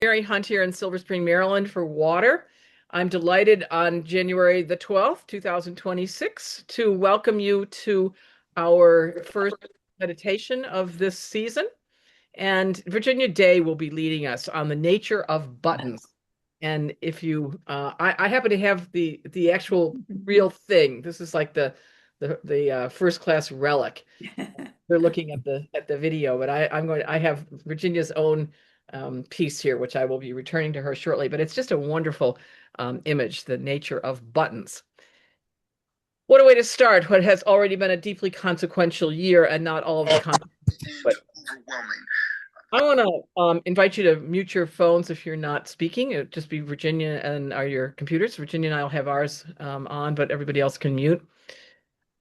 Mary Hunt here in Silver Spring, Maryland for water. I'm delighted on January the 12th, 2026, to welcome you to our first meditation of this season. And Virginia Day will be leading us on the nature of buttons. And if you, I happen to have the actual real thing. This is like the first class relic. They're looking at the video, but I have Virginia's own piece here, which I will be returning to her shortly. But it's just a wonderful image, the nature of buttons. What a way to start what has already been a deeply consequential year, and not all of the consequences. But I want to invite you to mute your phones if you're not speaking. It'll just be Virginia and your computers. Virginia and I will have ours on, but everybody else can mute.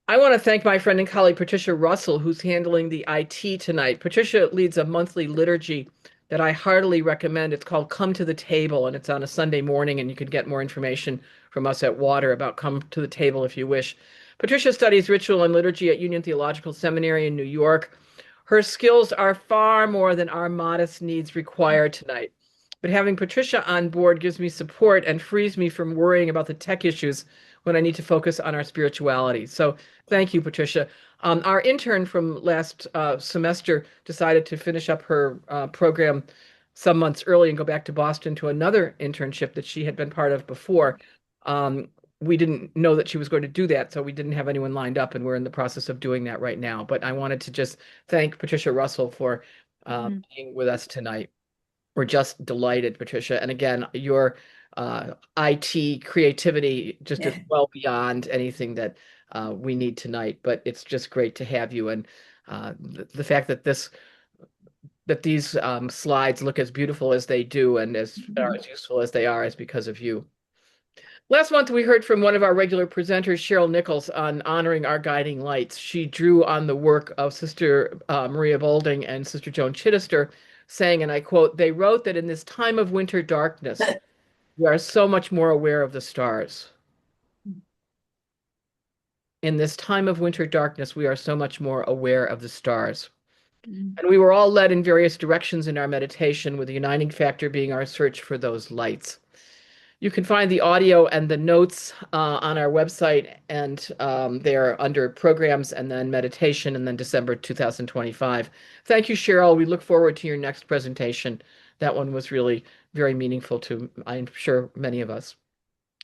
I want to thank my friend and colleague Patricia Russell, who's handling the IT tonight. Patricia leads a monthly liturgy that I heartily recommend. It's called Come to the Table, and it's on a Sunday morning, and you can get more information from us at Water about Come to the Table if you wish. Patricia studies ritual and liturgy at Union Theological Seminary in New York. Her skills are far more than our modest needs require tonight. But having Patricia on board gives me support and frees me from worrying about the tech issues when I need to focus on our spirituality. So thank you, Patricia. Our intern from last semester decided to finish up her program some months early and go back to Boston to another internship that she had been part of before. We didn't know that she was going to do that, so we didn't have anyone lined up, and we're in the process of doing that right now. But I wanted to just thank Patricia Russell for being with us tonight. We're just delighted, Patricia. And again, your IT creativity just is well beyond anything that we need tonight. But it's just great to have you, and the fact that these slides look as beautiful as they do and are as useful as they are is because of you. Last month, we heard from one of our regular presenters, Cheryl Nichols, on honoring our guiding lights. She drew on the work of Sister Maria Bolding and Sister Joan Chittister, saying, and I quote, "They wrote that in this time of winter darkness, we are so much more aware of the stars. In this time of winter darkness, we are so much more aware of the stars." And we were all led in various directions in our meditation, with the uniting factor being our search for those lights. You can find the audio and the notes on our website, and they're under programs and then meditation, and then December 2025. Thank you, Cheryl. We look forward to your next presentation. That one was really very meaningful to, I'm sure, many of us.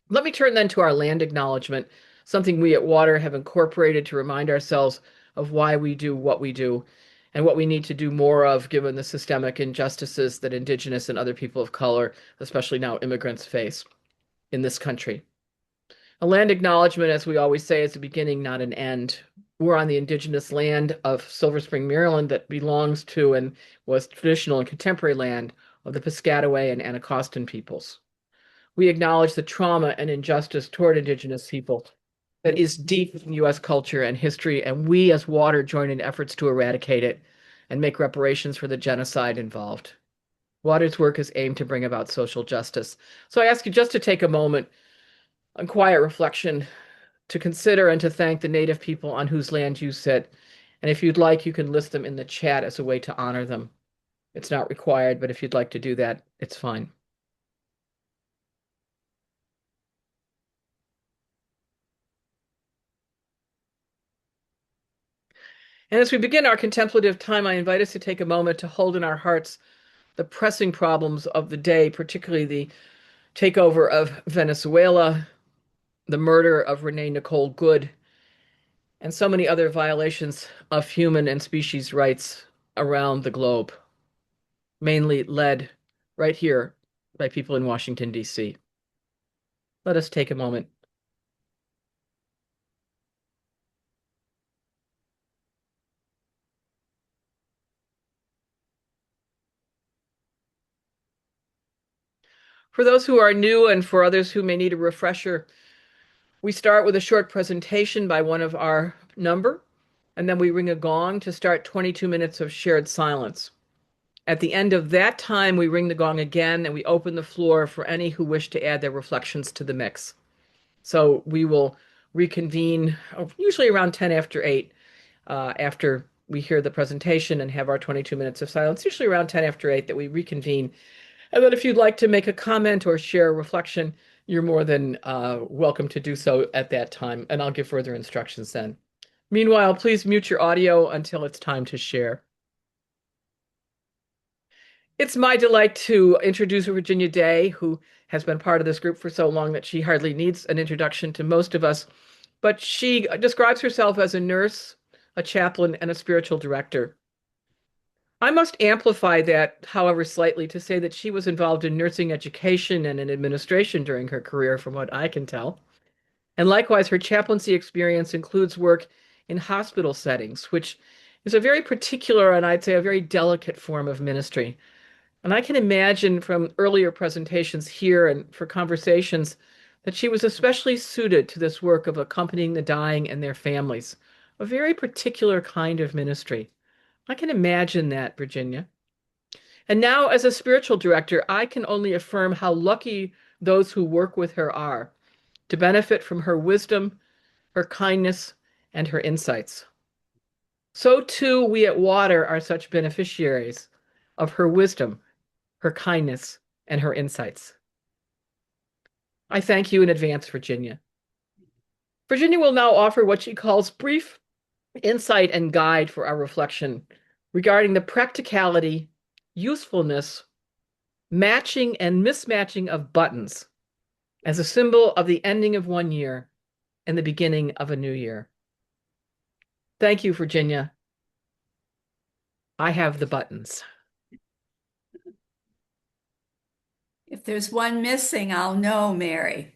Let me turn then to our land acknowledgement, something we at Water have incorporated to remind ourselves of why we do what we do and what we need to do more of given the systemic injustices that Indigenous and other people of color, especially now immigrants, face in this country. A land acknowledgement, as we always say, is a beginning, not an end. We're on the Indigenous land of Silver Spring, Maryland, that belongs to and was traditional and contemporary land of the Piscataway and Anacostan peoples. We acknowledge the trauma and injustice toward Indigenous people that is deep in U.S. culture and history, and we as Water join in efforts to eradicate it and make reparations for the genocide involved. Water's work is aimed to bring about social justice. So I ask you just to take a moment on quiet reflection to consider and to thank the Native people on whose land you sit. And if you'd like, you can list them in the chat as a way to honor them. It's not required, but if you'd like to do that, it's fine. And as we begin our contemplative time, I invite us to take a moment to hold in our hearts the pressing problems of the day, particularly the takeover of Venezuela, the murder of Renee Nicole Good, and so many other violations of human and species rights around the globe, mainly led right here by people in Washington, D.C. Let us take a moment. For those who are new and for others who may need a refresher, we start with a short presentation by one of our number, and then we ring a gong to start 22 minutes of shared silence. At the end of that time, we ring the gong again and we open the floor for any who wish to add their reflections to the mix. So we will reconvene usually around 10 after 8 after we hear the presentation and have our 22 minutes of silence, usually around 10 after 8 that we reconvene And then if you'd like to make a comment or share a reflection, you're more than welcome to do so at that time, and I'll give further instructions then. Meanwhile, please mute your audio until it's time to share. It's my delight to introduce Virginia Day, who has been part of this group for so long that she hardly needs an introduction to most of us. But she describes herself as a nurse, a chaplain, and a spiritual director. I must amplify that, however, slightly to say that she was involved in nursing education and in administration during her career, from what I can tell. And likewise, her chaplaincy experience includes work in hospital settings, which is a very particular and I'd say a very delicate form of ministry. And I can imagine from earlier presentations here and for conversations that she was especially suited to this work of accompanying the dying and their families, a very particular kind of ministry. I can imagine that, Virginia. And now, as a spiritual director, I can only affirm how lucky those who work with her are to benefit from her wisdom, her kindness, and her insights. So too, we at Water are such beneficiaries of her wisdom, her kindness, and her insights. I thank you in advance, Virginia. Virginia will now offer what she calls brief insight and guide for our reflection regarding the practicality, usefulness, matching, and mismatching of buttons as a symbol of the ending of one year and the beginning of a new year. Thank you, Virginia. I have the buttons. If there's one missing, I'll know, Mary.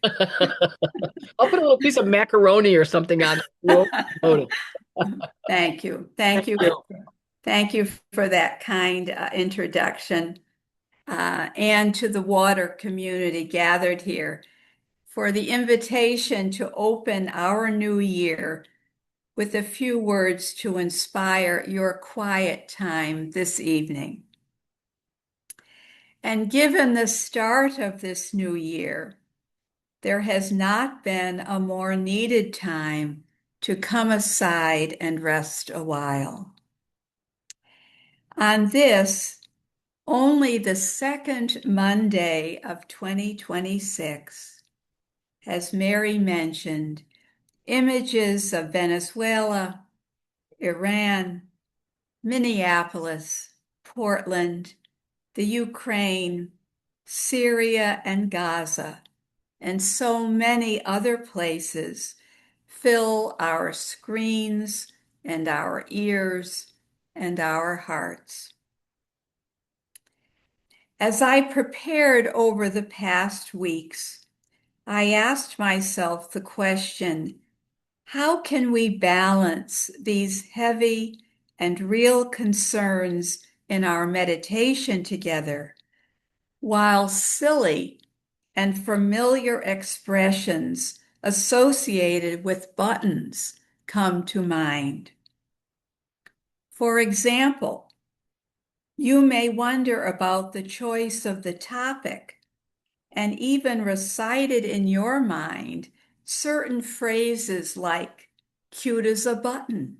I'll put a little piece of macaroni or something on it. You won't notice. Thank you. Thank you. Thank you for that kind introduction, and to the water community gathered here for the invitation to open our new year with a few words to inspire your quiet time this evening. And given the start of this new year, there has not been a more needed time to come aside and rest a while. On this, only the second Monday of 2026, as Mary mentioned, images of Venezuela, Iran, Minneapolis, Portland, the Ukraine, Syria, and Gaza, and so many other places fill our screens and our ears and our hearts. As I prepared over the past weeks, I asked myself the question, how can we balance these heavy and real concerns in our meditation together, while silly and familiar expressions associated with buttons come to mind? For example, you may wonder about the choice of the topic and even recited in your mind certain phrases like cute as a button,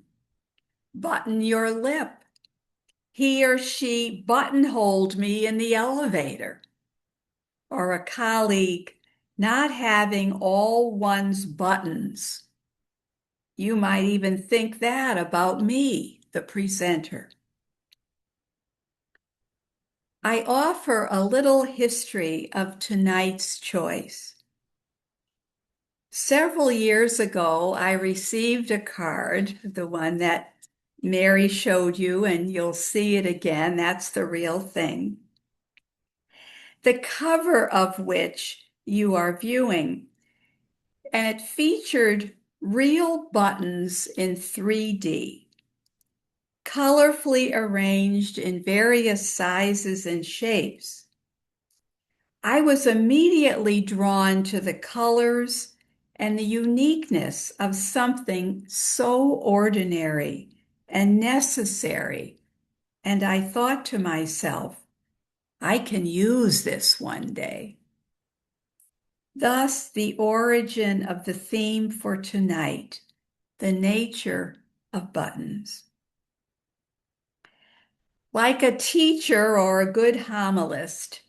button your lip, he or she buttonholed me in the elevator, or a colleague not having all one's buttons. You might even think that about me, the presenter. I offer a little history of tonight's choice. Several years ago, I received a card, the one that Mary showed you, and you'll see it again. That's the real thing. The cover of which you are viewing. And it featured real buttons in 3D, colorfully arranged in various sizes and shapes. I was immediately drawn to the colors and the uniqueness of something so ordinary and necessary. And I thought to myself, I can use this one day. Thus, the origin of the theme for tonight, the nature of buttons. Like a teacher or a good homilist,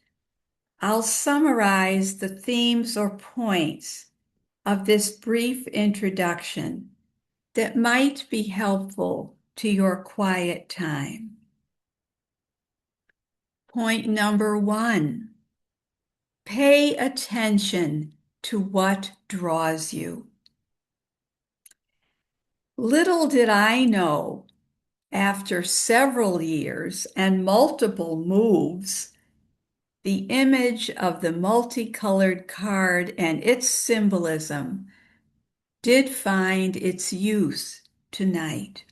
I'll summarize the themes or points of this brief introduction that might be helpful to your quiet time. Point number 1, pay attention to what draws you. Little did I know, after several years and multiple moves, the image of the multicolored card and its symbolism did find its use tonight.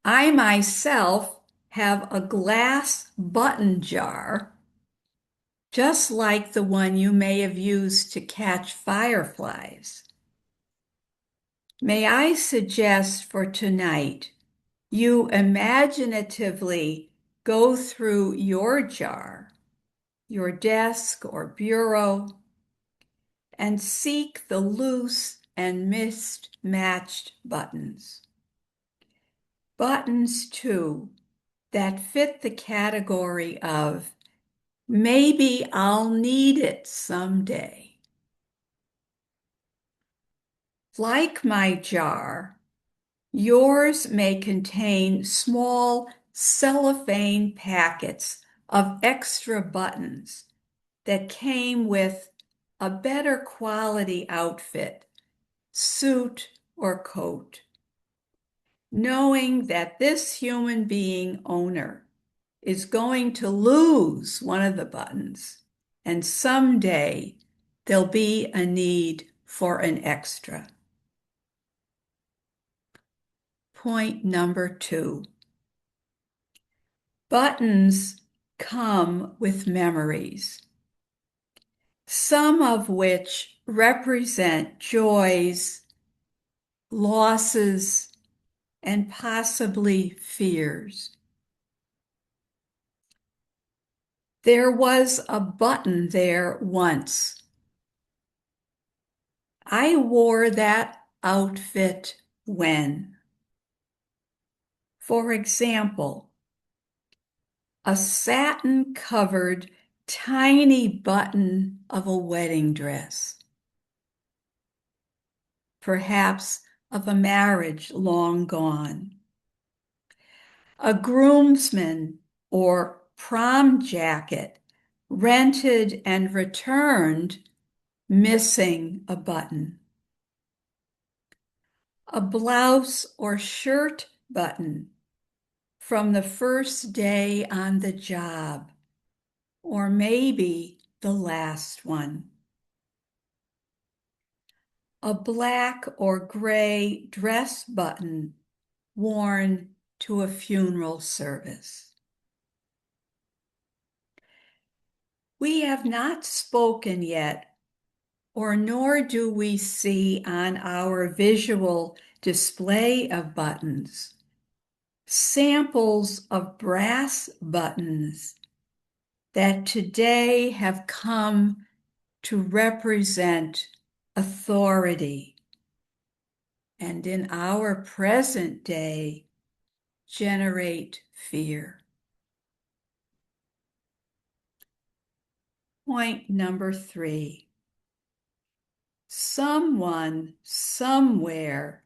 I myself have a glass button jar, just like the one you may have used to catch fireflies. May I suggest for tonight you imaginatively go through your jar, your desk or bureau, and seek the loose and mismatched buttons. Buttons, too, that fit the category of maybe I'll need it someday. Like my jar, yours may contain small cellophane packets of extra buttons that came with a better quality outfit, suit, or coat. Knowing that this human being owner is going to lose one of the buttons, and someday there'll be a need for an extra. Point number 2. Buttons come with memories, some of which represent joys, losses, and possibly fears. There was a button there once. I wore that outfit when, for example, a satin-covered tiny button of a wedding dress, perhaps of a marriage long gone, a groomsman or prom jacket rented and returned missing a button, a blouse or shirt button from the first day on the job, or maybe the last one, a black or gray dress button worn to a funeral service. We have not spoken yet, or nor do we see on our visual display of buttons samples of brass buttons that today have come to represent authority, and in our present day generate fear. Point number 3. Someone somewhere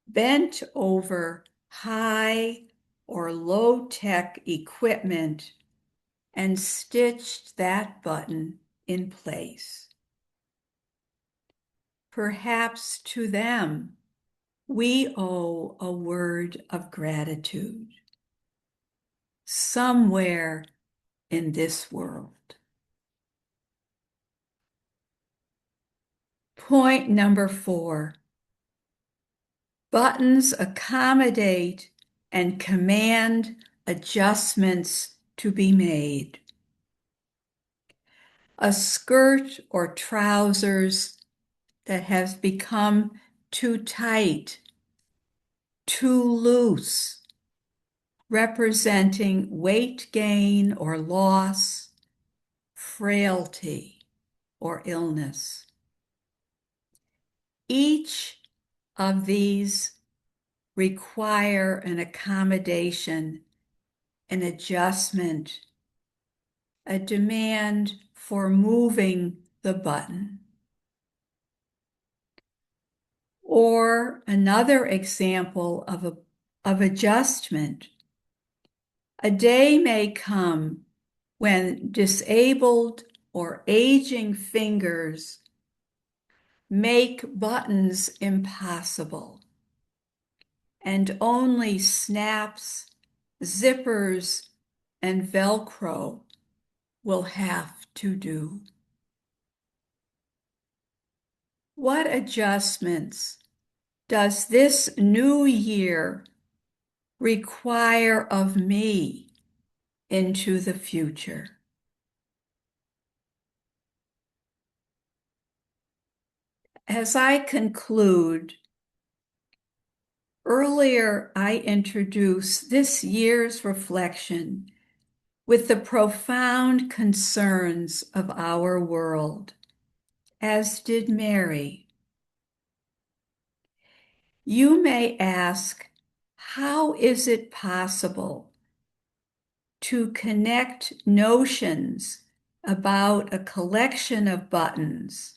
bent over high or low-tech equipment and stitched that button in place. Perhaps to them, we owe a word of gratitude somewhere in this world. Point number 4. Buttons accommodate and command adjustments to be made. A skirt or trousers that has become too tight, too loose, representing weight gain or loss, frailty or illness. Each of these require an accommodation, an adjustment, a demand for moving the button. Or another example of adjustment. A day may come when disabled or aging fingers make buttons impossible, and only snaps, zippers, and Velcro will have to do. What adjustments does this new year require of me into the future? As I conclude, earlier I introduced this year's reflection with the profound concerns of our world, as did Mary. You may ask, how is it possible to connect notions about a collection of buttons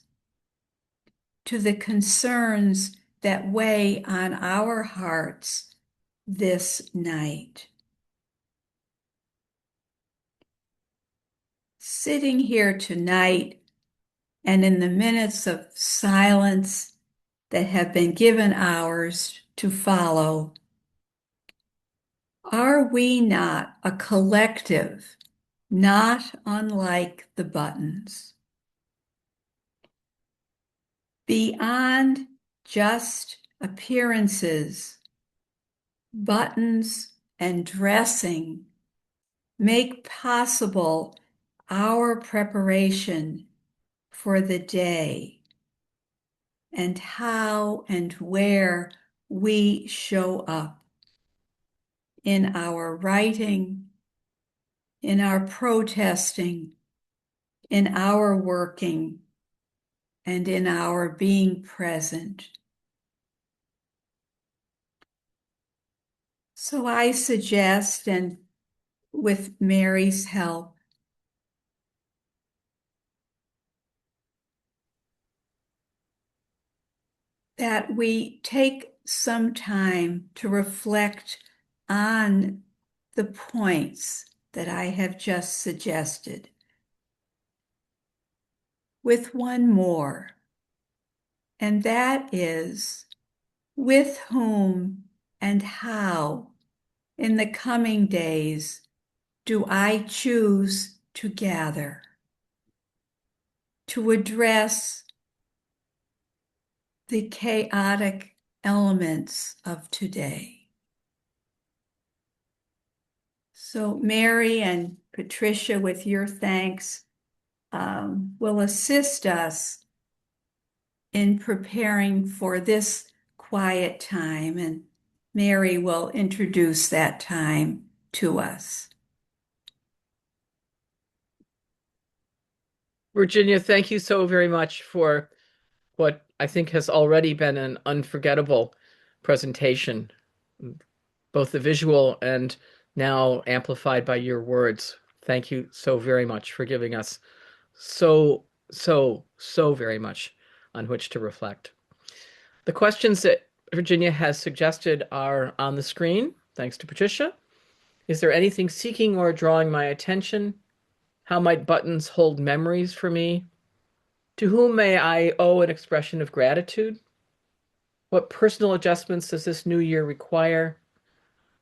to the concerns that weigh on our hearts this night? Sitting here tonight and in the minutes of silence that have been given ours to follow, are we not a collective not unlike the buttons? Beyond just appearances, buttons and dressing make possible our preparation for the day and how and where we show up in our writing, in our protesting, in our working, and in our being present. So I suggest, and with Mary's help, that we take some time to reflect on the points that I have just suggested, with one more, and that is, with whom and how in the coming days do I choose to gather, to address the chaotic elements of today? So Mary and Patricia, with your thanks, will assist us in preparing for this quiet time, and Mary will introduce that time to us. Virginia, thank you so very much for what I think has already been an unforgettable presentation, both the visual and now amplified by your words. Thank you so very much for giving us so very much on which to reflect. The questions that Virginia has suggested are on the screen, thanks to Patricia. Is there anything seeking or drawing my attention? How might buttons hold memories for me? To whom may I owe an expression of gratitude? What personal adjustments does this new year require?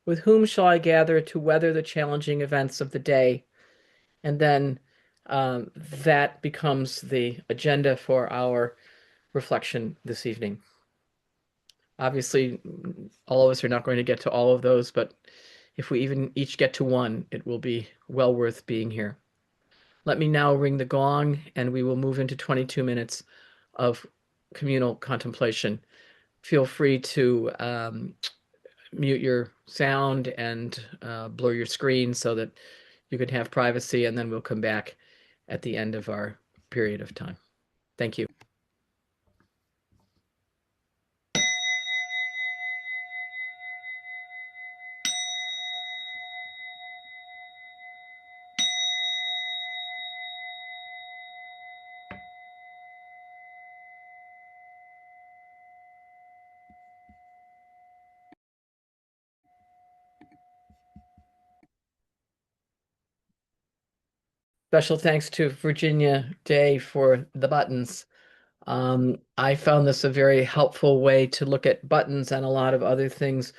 With whom shall I gather to weather the challenging events of the day? And then that becomes the agenda for our reflection this evening. Obviously, all of us are not going to get to all of those, but if we even each get to one, it will be well worth being here. Let me now ring the gong, and we will move into 22 minutes of communal contemplation. Feel free to mute your sound and blur your screen so that you can have privacy, and then we'll come back at the end of our period of time. Thank you. Special thanks to Virginia Day for the buttons. I found this a very helpful way to look at buttons and a lot of other things.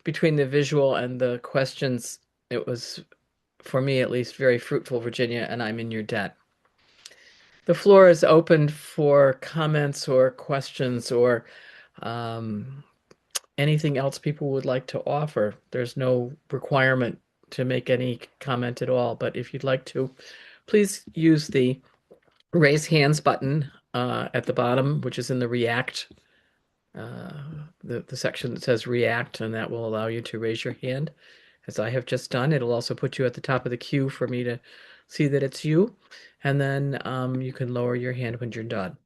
Between the visual and the questions, it was, for me at least, very fruitful, Virginia, and I'm in your debt. The floor is open for comments or questions or um, anything else people would like to offer. There's no requirement to make any comment at all, but if you'd like to, please use the raise hands button at the bottom, which is in the React, uh, the section that says React, and that will allow you to raise your hand, as I have just done. It'll also put you at the top of the queue for me to see that it's you, and then you can lower your hand when you're done.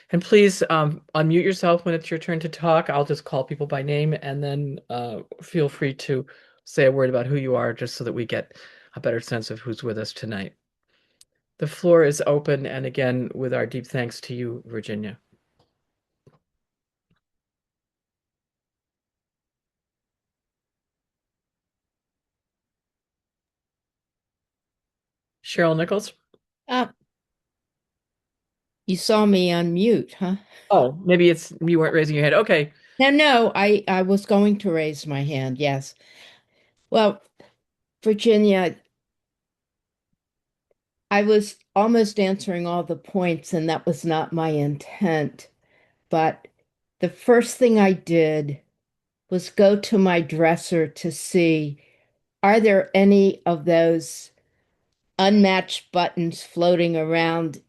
And please unmute yourself when it's your turn to talk. I'll just call people by name, and then feel free to say a word about who you are, just so that we get a better sense of who's with us tonight. The floor is open, and again, with our deep thanks to you, Virginia. Cheryl Nichols. Uh, you saw me on mute, huh? Oh, maybe it's you weren't raising your hand. Okay. No, I was going to raise my hand, yes. Well, Virginia, I was almost answering all the points, and that was not my intent. But the first thing I did was go to my dresser to see, are there any of those unmatched buttons floating around?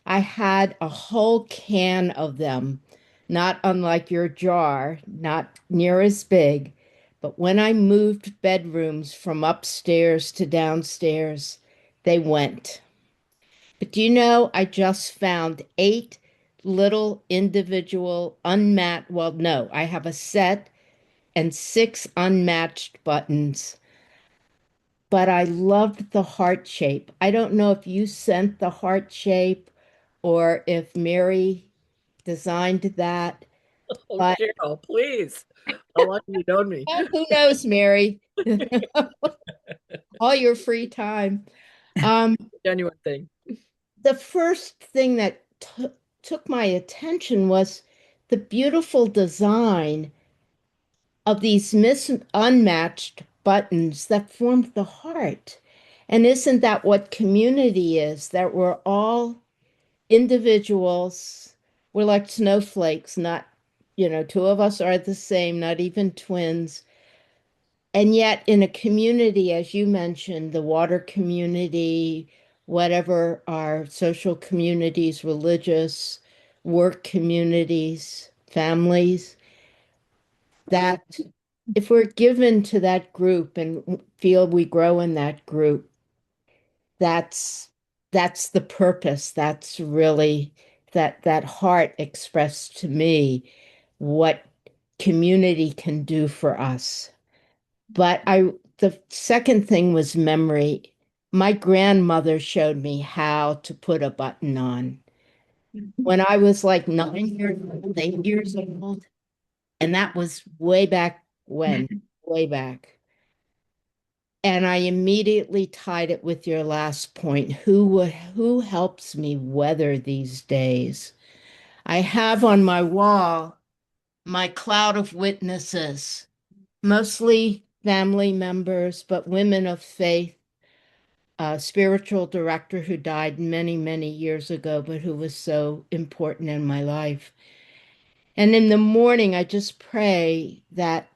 I had a whole can of them, not unlike your jar, not near as big. But when I moved bedrooms from upstairs to downstairs, they went. But do you know, I just found 8 little individual unmatched, well, no, I have a set and 6 unmatched buttons. But I loved the heart shape. I don't know if you sent the heart shape or if Mary designed that, Oh, but Cheryl, please. How long have you known me? oh, who knows, Mary? All your free time. Um, Genuine thing. the first thing that took my attention was the beautiful design of these unmatched buttons that formed the heart. And isn't that what community is? That we're all individuals. We're like snowflakes, not, 2 of us are the same, not even twins. And yet, in a community, as you mentioned, the water community, whatever our social communities, religious, work communities, families, that if we're given to that group and feel we grow in that group, that's that's the purpose. That's really that heart expressed to me what community can do for us. But the second thing was memory. My grandmother showed me how to put a button on when I was like 9 years old, 8 years old, and that was way back when, way back. And I immediately tied it with your last point. Who helps me weather these days? I have on my wall my cloud of witnesses, mostly family members, but women of faith, a spiritual director who died many, many years ago, but who was so important in my life. And in the morning, I just pray that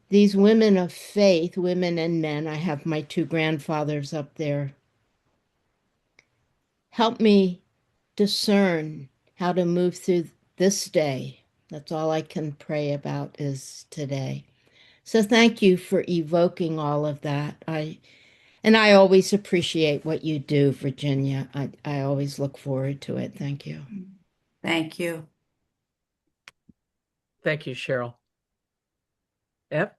these women of faith, women and men, I have my 2 grandfathers up there, help me discern how to move through this day. That's all I can pray about is today. So thank you for evoking all of that. I always appreciate what you do, Virginia. I always look forward to it. Thank you. Thank you. Thank you, Cheryl. Yep.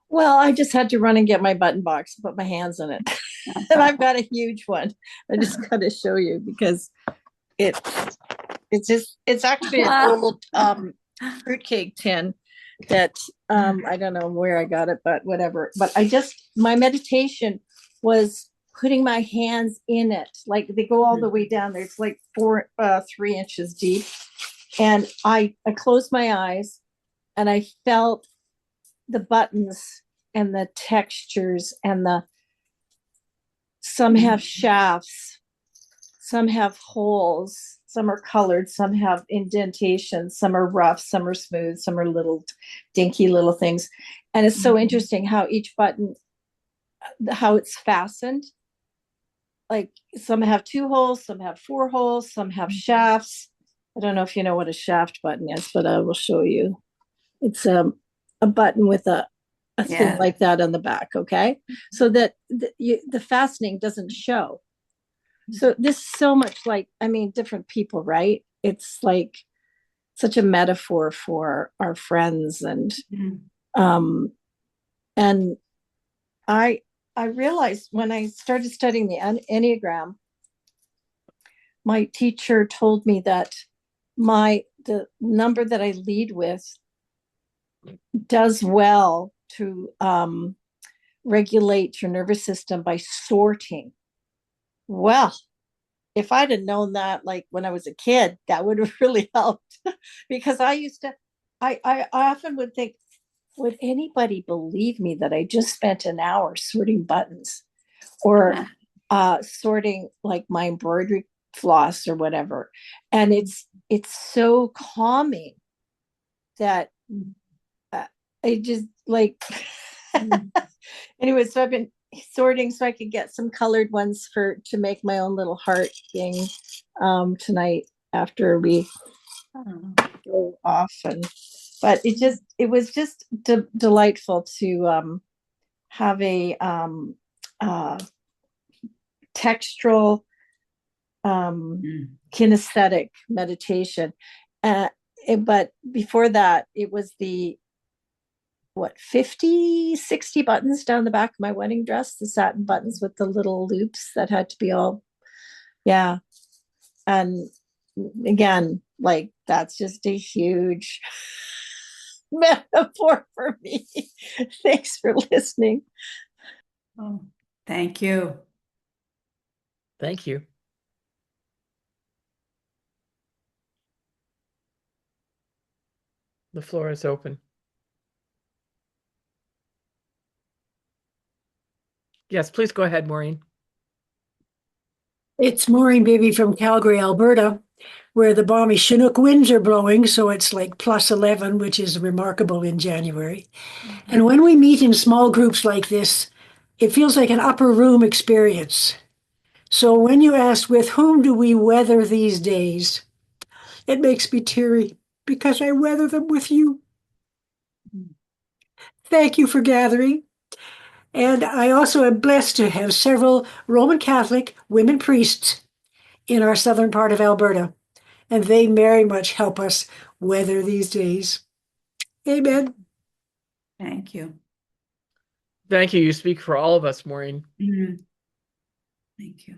Well, I just had to run and get my button box, put my hands in it. And I've got a huge one. I just got to show you because it it's actually an old fruitcake tin. that I don't know where I got it, but whatever. But my meditation was putting my hands in it. Like they go all the way down there. It's like 3 inches deep. And I closed my eyes and I felt the buttons and the textures and some have shafts, some have holes, some are colored, some have indentations, some are rough, some are smooth, some are little dinky little things. And it's so interesting how each button, how it's fastened. Like some have 2 holes, some have 4 holes, some have shafts. I don't know if you know what a shaft button is, but I will show you. It's a button with a thing like that on the back, okay? So that the fastening doesn't show. So this is so much like, I mean, different people, right? It's like such a metaphor for our friends. And and I realized when I started studying the Enneagram, my teacher told me that the number that I lead with does well to regulate your nervous system by sorting. Well, if I'd have known that like when I was a kid, that would have really helped. Because I often would think, would anybody believe me that I just spent an hour sorting buttons or sorting like my embroidery floss or whatever? And it's so calming that I just like anyway, so I've been sorting so I could get some colored ones to make my own little heart thing tonight after we go off. But it was just delightful to have a textural kinesthetic meditation. But before that, it was the 50, 60 buttons down the back of my wedding dress, the satin buttons with the little loops that had to be all, yeah. And again, like that's just a huge metaphor for me. Thanks for listening. Oh, thank you. Thank you. The floor is open. Yes, please go ahead, Maureen. It's Maureen Beebe from Calgary, Alberta, where the balmy Chinook winds are blowing, so it's like +11, which is remarkable in January. And when we meet in small groups like this, it feels like an upper room experience. So when you ask, with whom do we weather these days? It makes me teary because I weather them with you. Thank you for gathering. And I also am blessed to have several Roman Catholic women priests in our southern part of Alberta, and they very much help us weather these days. Amen. Thank you. Thank you. You speak for all of us, Maureen. Thank you.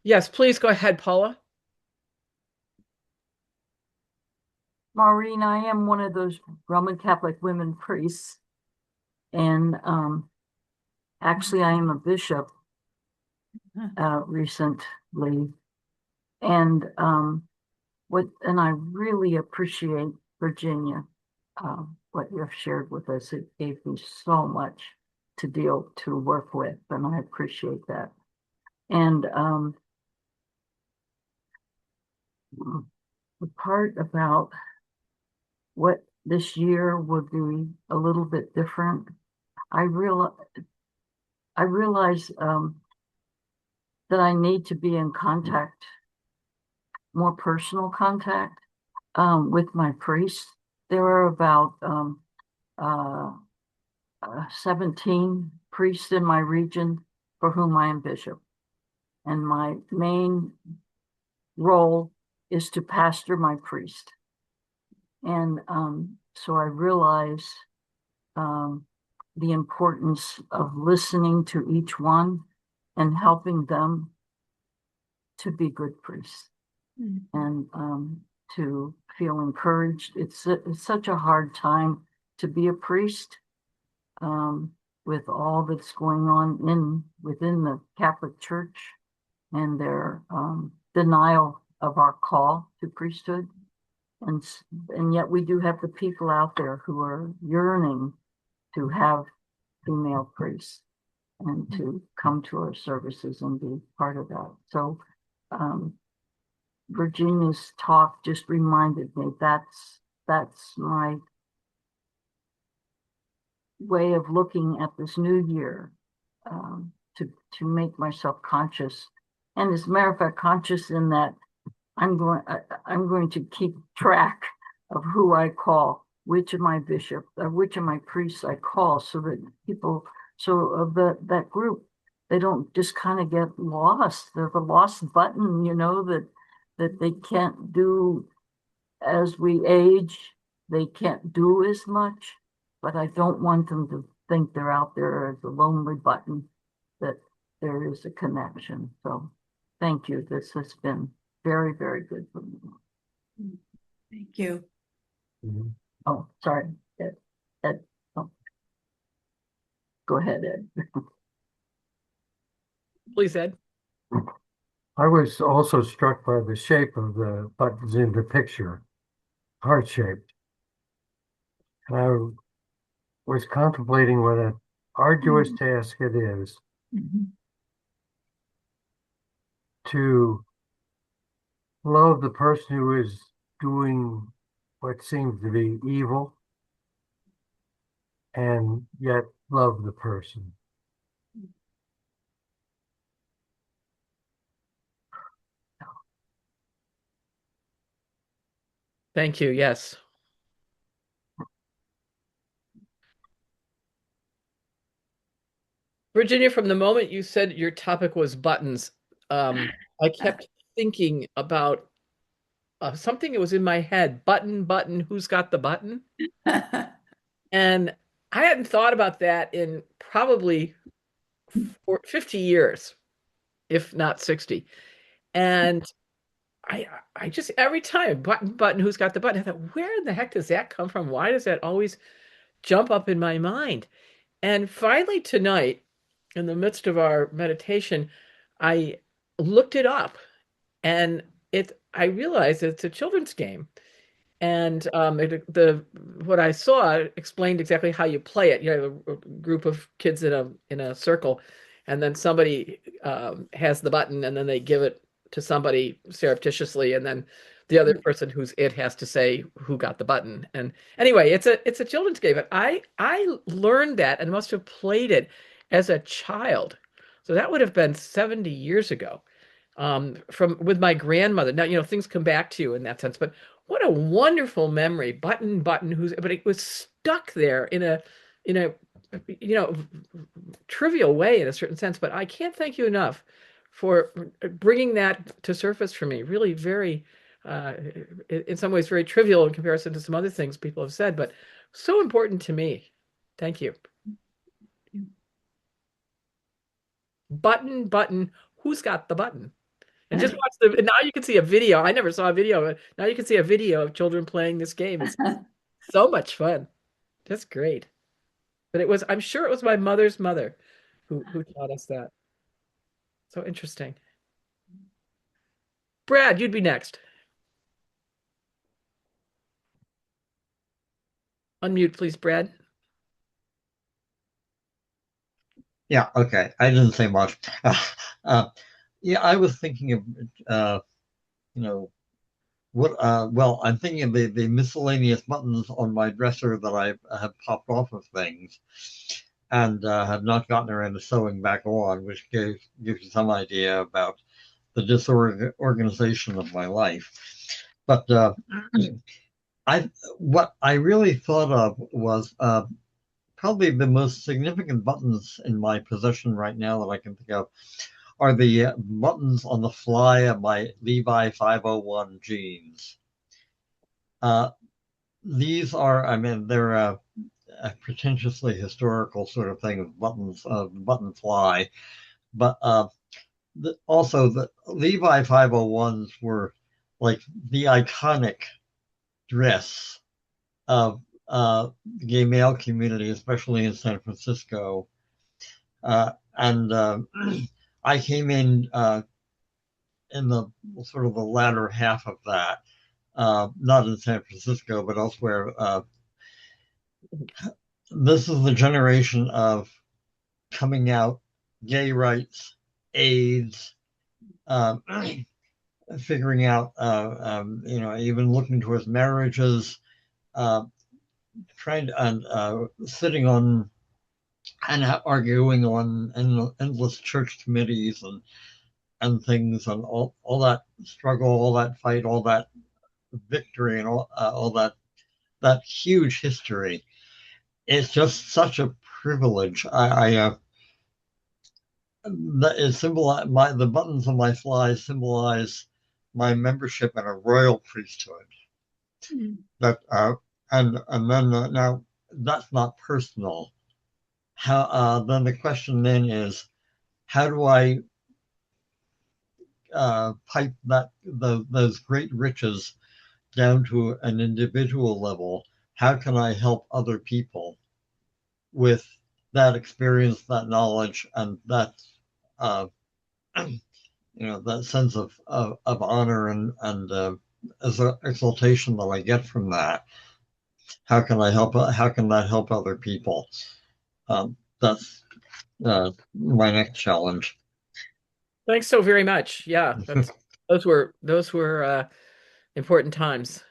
Yes, please go ahead, Paula. Maureen, I am one of those Roman Catholic women priests. And actually, I am a bishop recently. And I really appreciate, Virginia, what you have shared with us. It gave me so much to work with, and I appreciate that. And the part about what this year would be a little bit different, I realize that I need to be in contact, more personal contact with my priest. There are about 17 priests in my region for whom I am bishop. And my main role is to pastor my priest. And so I realize the importance of listening to each one and helping them to be good priests and to feel encouraged. It's such a hard time to be a priest with all that's going on within the Catholic Church and their denial of our call to priesthood. And yet we do have the people out there who are yearning to have female priests and to come to our services and be part of that. So Virginia's talk just reminded me that's my way of looking at this new year, to make myself conscious, and as a matter of fact, conscious in that I'm going to keep track of who I call, which of my bishops, which of my priests I call, so that people, so of that group, they don't just kind of get lost. They're the lost button, that they can't do as we age. They can't do as much, but I don't want them to think they're out there as a lonely button, that there is a connection. So thank you. This has been very, very good for me. Thank you. Oh, sorry, Ed. Oh. Go ahead, Ed. Please, Ed. I was also struck by the shape of the buttons in the picture, heart-shaped. And I was contemplating what an arduous task it is to love the person who is doing what seems to be evil and yet love the person. Thank you. Yes. Virginia, from the moment you said your topic was buttons, I kept thinking about something that was in my head. Button, who's got the button? And I hadn't thought about that in probably 50 years, if not 60. And I just, every time, button, who's got the button? I thought, where in the heck does that come from? Why does that always jump up in my mind? And finally tonight, in the midst of our meditation, I looked it up, and I realized it's a children's game. And what I saw explained exactly how you play it. You have a group of kids in a circle, and then somebody has the button, and then they give it to somebody surreptitiously, and then the other person who's it has to say who got the button. And anyway, it's a children's game. But I learned that and must have played it as a child. So that would have been 70 years ago, from with my grandmother. Now, things come back to you in that sense, but what a wonderful memory. Button, but it was stuck there in a trivial way in a certain sense. But I can't thank you enough for bringing that to surface for me. Really very, in some ways, very trivial in comparison to some other things people have said, but so important to me. Thank you. Button, who's got the button? And just watch now you can see a video. I never saw a video of it. Now you can see a video of children playing this game. It's so much fun. That's great. But I'm sure it was my mother's mother who taught us that. So interesting. Brad, you'd be next. Unmute, please, Brad. Yeah, okay. I didn't say much. Yeah, I was thinking of, well, I'm thinking of the miscellaneous buttons on my dresser that I have popped off of things and have not gotten around to sewing back on, which gives you some idea about the disorganization of my life. But what I really thought of was probably the most significant buttons in my possession right now that I can think of are the buttons on the fly of my Levi 501 jeans. These are, I mean, they're a pretentiously historical sort of thing of buttons, button fly, but also the Levi 501s were like the iconic dress of the gay male community, especially in San Francisco. And I came in the sort of the latter half of that, not in San Francisco, but elsewhere. This is the generation of coming out, gay rights, AIDS, um, figuring out, even looking towards marriages, uh, trying to, and sitting on and arguing on endless church committees and things and all that struggle, all that fight, all that victory, and all that huge history. It's just such a privilege. That is symbolize the buttons on my fly symbolize my membership in a royal priesthood. Mm. That and then now that's not personal. How then the question then is how do I pipe those great riches down to an individual level? How can I help other people with that experience, that knowledge, and that uh, that sense of honor and exaltation that I get from that? How can I help? How can that help other people? That's my next challenge. Thanks so very much. Yeah, those were important times,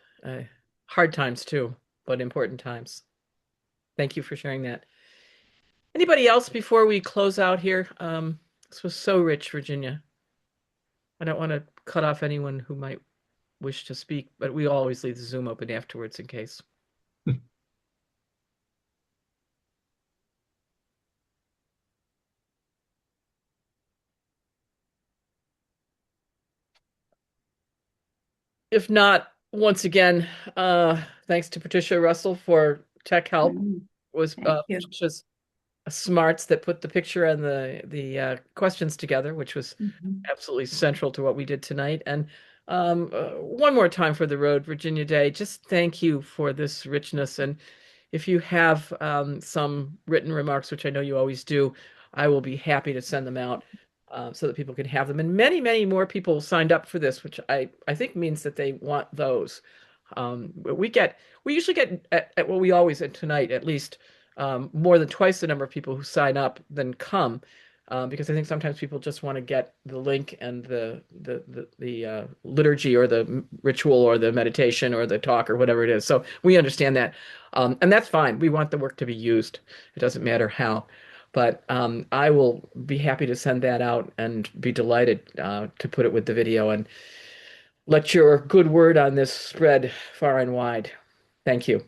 hard times too, but important times. Thank you for sharing that. Anybody else before we close out here? This was so rich, Virginia. I don't want to cut off anyone who might wish to speak, but we always leave the Zoom open afterwards in case. If not, once again, thanks to Patricia Russell for tech help. It was Thank you. Patricia's smarts that put the picture and the questions together, which was absolutely central to what we did tonight. And one more time for the road, Virginia Day, just thank you for this richness. And if you have some written remarks, which I know you always do, I will be happy to send them out so that people can have them. And many, many more people signed up for this, which I think means that they want those. We usually get at what we always at tonight, at least more than twice the number of people who sign up than come. Because I think sometimes people just want to get the link and the liturgy or the ritual or the meditation or the talk or whatever it is. So we understand that, and that's fine. We want the work to be used. It doesn't matter how. But I will be happy to send that out and be delighted to put it with the video and let your good word on this spread far and wide. Thank you.